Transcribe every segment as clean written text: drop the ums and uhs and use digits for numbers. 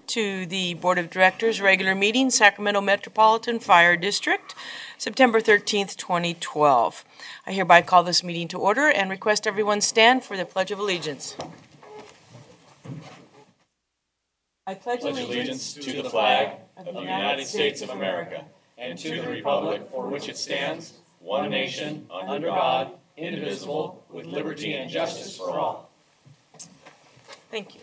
to the Board of Directors regular meeting, Sacramento Metropolitan Fire District, September 13th, 2012. I hereby call this meeting to order and request everyone stand for the Pledge of Allegiance. I pledge allegiance to the flag of the United States of America and to the republic for which it stands, one nation, under God, indivisible, with liberty and justice for all. Thank you.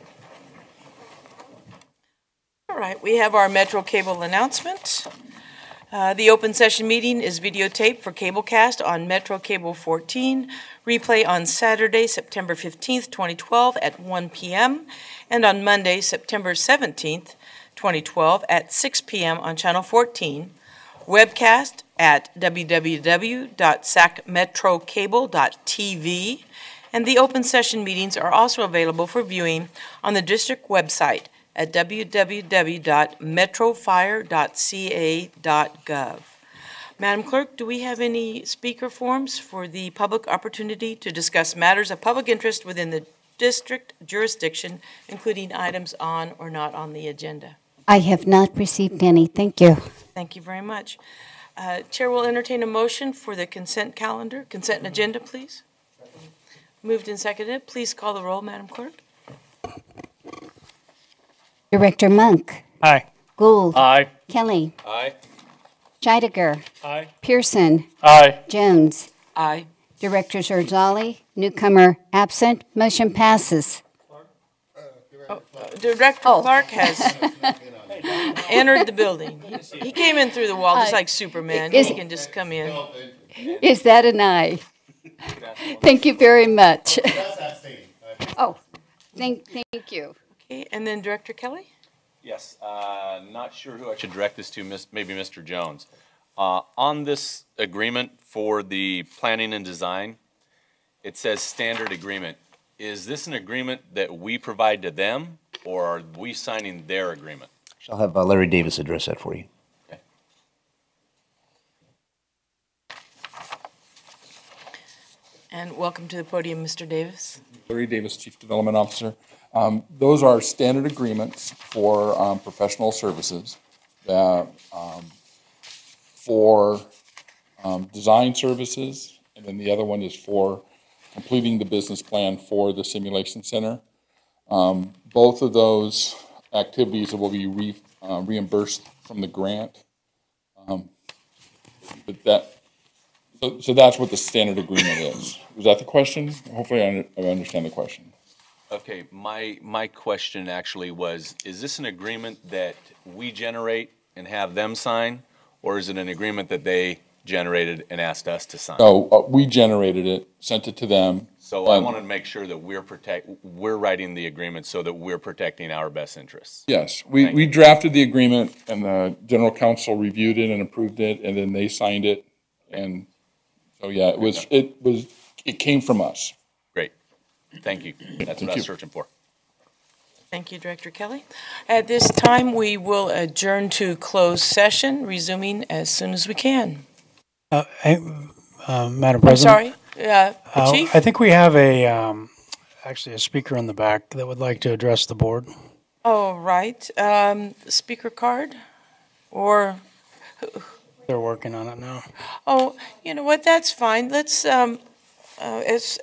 All right, we have our Metro Cable announcement. The open session meeting is videotaped for Cablecast on Metro Cable 14, replay on Saturday, September 15th, 2012 at 1 p.m., and on Monday, September 17th, 2012 at 6 p.m. on Channel 14, webcast at www.sacmetrocable.tv, and the open session meetings are also available for viewing on the district website at www.metrofire.ca.gov. Madam Clerk, do we have any speaker forms for the public opportunity to discuss matters of public interest within the district jurisdiction, including items on or not on the agenda? I have not received any. Thank you. Thank you very much. Chair will entertain a motion for the consent agenda, please. Moved and seconded. Please call the roll, Madam Clerk. Director Monk. Aye. Gould. Aye. Kelly. Aye. Scheidegger. Aye. Pearson. Aye. Jones. Aye. Director Zerzali. Newcomer absent. Motion passes. Director Clark has entered the building. He came in through the wall just like Superman. He can just come in. Is that an aye? Thank you very much. Oh, thank you. Okay, and then Director Kelly? Yes, not sure who I should direct this to, maybe Mr. Jones. On this agreement for the planning and design, it says standard agreement. Is this an agreement that we provide to them, or are we signing their agreement? I'll have Larry Davis address that for you. Okay. And welcome to the podium, Mr. Davis. Larry Davis, Chief Development Officer. Those are standard agreements for professional services that for design services, and then the other one is for completing the business plan for the simulation center. Both of those activities will be reimbursed from the grant. So that's what the standard agreement is. Was that the question? Hopefully I understand the question. Okay, my question actually was, is this an agreement that we generate and have them sign, or is it an agreement that they generated and asked us to sign? No, we generated it, sent it to them. So I wanted to make sure that we're writing the agreement so that we're protecting our best interests. Yes, we drafted the agreement, and the general counsel reviewed it and approved it, and then they signed it. And so yeah, it came from us. Great, thank you. That's what I was searching for. Thank you, Director Kelly. At this time, we will adjourn to closed session, resuming as soon as we can. Madam President. I'm sorry, Chief? I think we have actually a speaker in the back that would like to address the board. Oh, right. Speaker card? Or? They're working on it now. Oh, you know what? That's fine. Let's, as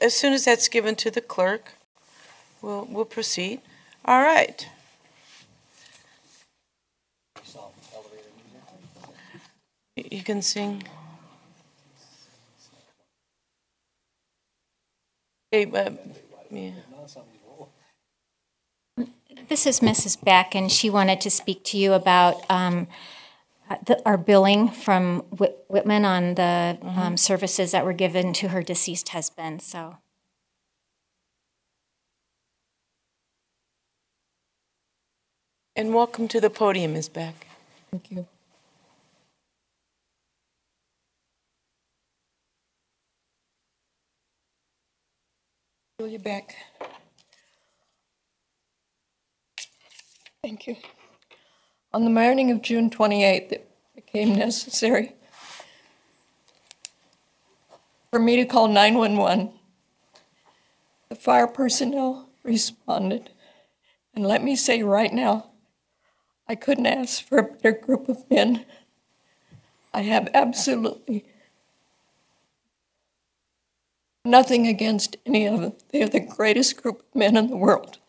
soon as that's given to the clerk, we'll proceed. All right. You can sing. Hey, yeah. This is Mrs. Beck, and she wanted to speak to you about our billing from Whitman on the services that were given to her deceased husband. So, And welcome to the podium, Ms. Beck. Thank you. Julia Beck. Thank you. On the morning of June 28th, it became necessary for me to call 911. The fire personnel responded. And let me say right now, I couldn't ask for a better group of men. I have absolutely nothing against any of them. They are the greatest group of men in the world,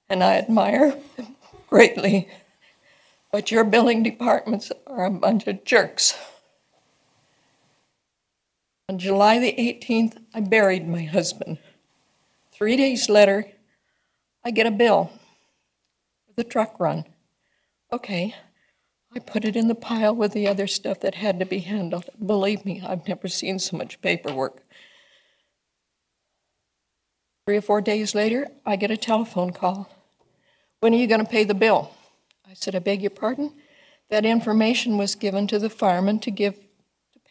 and I admire them greatly. But your billing departments are a bunch of jerks. On July the 18th, I buried my husband. 3 days later, I get a bill for the truck run. Okay, I put it in the pile with the other stuff that had to be handled. Believe me, I've never seen so much paperwork. 3 or 4 days later, I get a telephone call. When are you going to pay the bill? I said, I beg your pardon? That information was given to the firemen to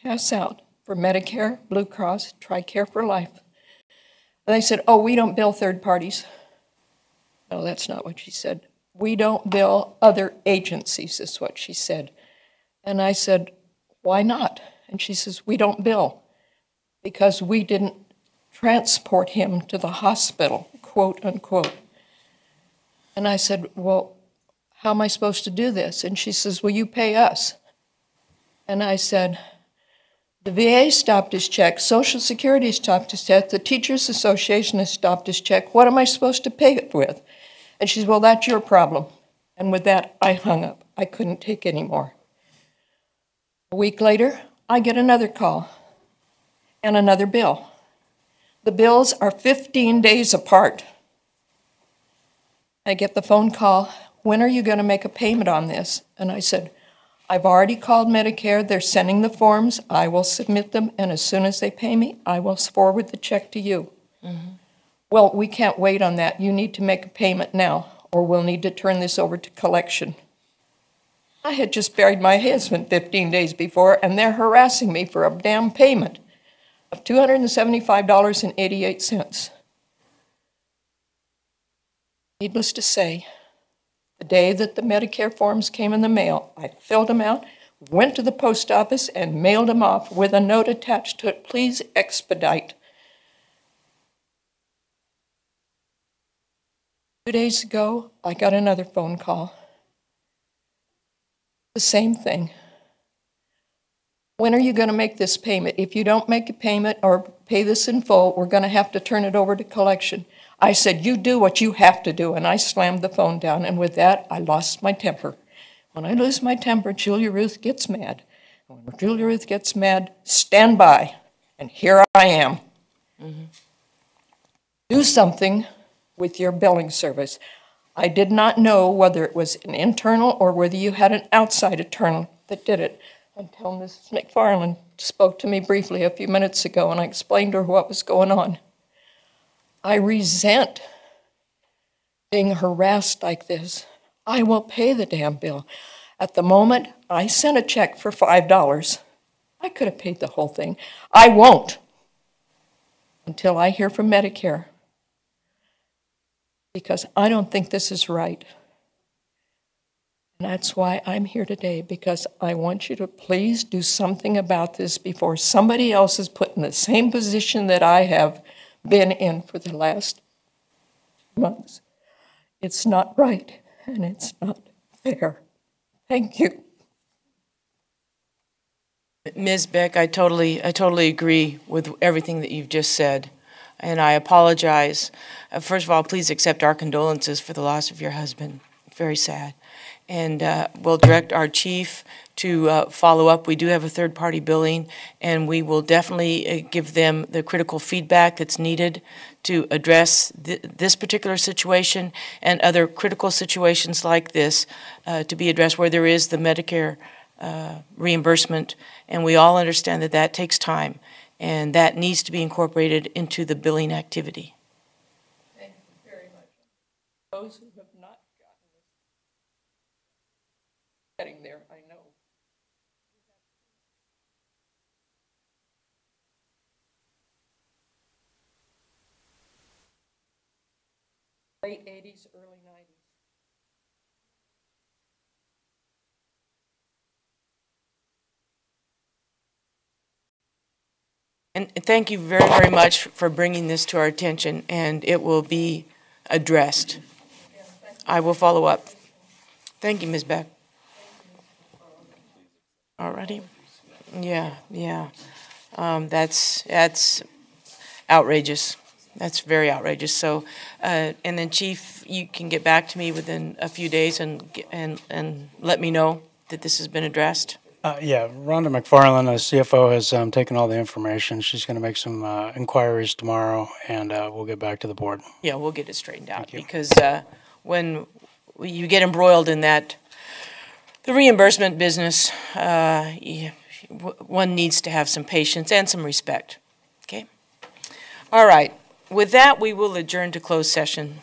pass out for Medicare, Blue Cross, TRICARE for Life. And they said, oh, we don't bill third parties. No, that's not what she said. We don't bill other agencies, is what she said. And I said, why not? And she says, we don't bill because we didn't transport him to the hospital, quote unquote. And I said, well, how am I supposed to do this? And she says, well, you pay us. And I said, the VA stopped his check, Social Security stopped his check, the Teachers Association has stopped his check. What am I supposed to pay it with? And she says, well, that's your problem. And with that, I hung up. I couldn't take any more. A week later, I get another call and another bill. The bills are 15 days apart. I get the phone call, when are you going to make a payment on this? And I said, I've already called Medicare. They're sending the forms. I will submit them, and as soon as they pay me, I will forward the check to you. Mm-hmm. Well, we can't wait on that. You need to make a payment now, or we'll need to turn this over to collection. I had just buried my husband 15 days before, and they're harassing me for a damn payment of $275.88. Needless to say, the day that the Medicare forms came in the mail, I filled them out, went to the post office, and mailed them off with a note attached to it, please expedite. 2 days ago, I got another phone call. The same thing. When are you going to make this payment? If you don't make a payment or pay this in full, we're going to have to turn it over to collection. I said, you do what you have to do, and I slammed the phone down, and with that, I lost my temper. When I lose my temper, Julia Ruth gets mad. And when Julia Ruth gets mad, stand by, and here I am. Mm-hmm. Do something with your billing service. I did not know whether it was an internal or whether you had an outside attorney that did it until Mrs. McFarland spoke to me briefly a few minutes ago, and I explained to her what was going on. I resent being harassed like this. I will pay the damn bill. At the moment, I sent a check for $5. I could have paid the whole thing. I won't until I hear from Medicare, because I don't think this is right. And that's why I'm here today, because I want you to please do something about this before somebody else is put in the same position that I have been in for the last months. It's not right, and it's not fair. Thank you. Ms. Beck, I totally agree with everything that you've just said, and I apologize. First of all, please accept our condolences for the loss of your husband. Very sad. And we'll direct our chief to follow up. We do have a third-party billing, and we will definitely give them the critical feedback that's needed to address this particular situation and other critical situations like this to be addressed where there is the Medicare reimbursement. And we all understand that that takes time, and that needs to be incorporated into the billing activity. Thank you very much. Those who have not gotten this, getting there, I know. Late 80s, early 90s. And thank you very, very much for bringing this to our attention, and it will be addressed. I will follow up. Thank you, Ms. Beck. All righty. Yeah, yeah. That's outrageous. That's very outrageous. So, and then Chief, you can get back to me within a few days and let me know that this has been addressed. Yeah, Rhonda McFarland, the CFO, has taken all the information. She's going to make some inquiries tomorrow, and we'll get back to the board. Yeah, we'll get it straightened out Thank you. because when you get embroiled in that, the reimbursement business, one needs to have some patience and some respect. Okay? All right. With that, we will adjourn to closed session.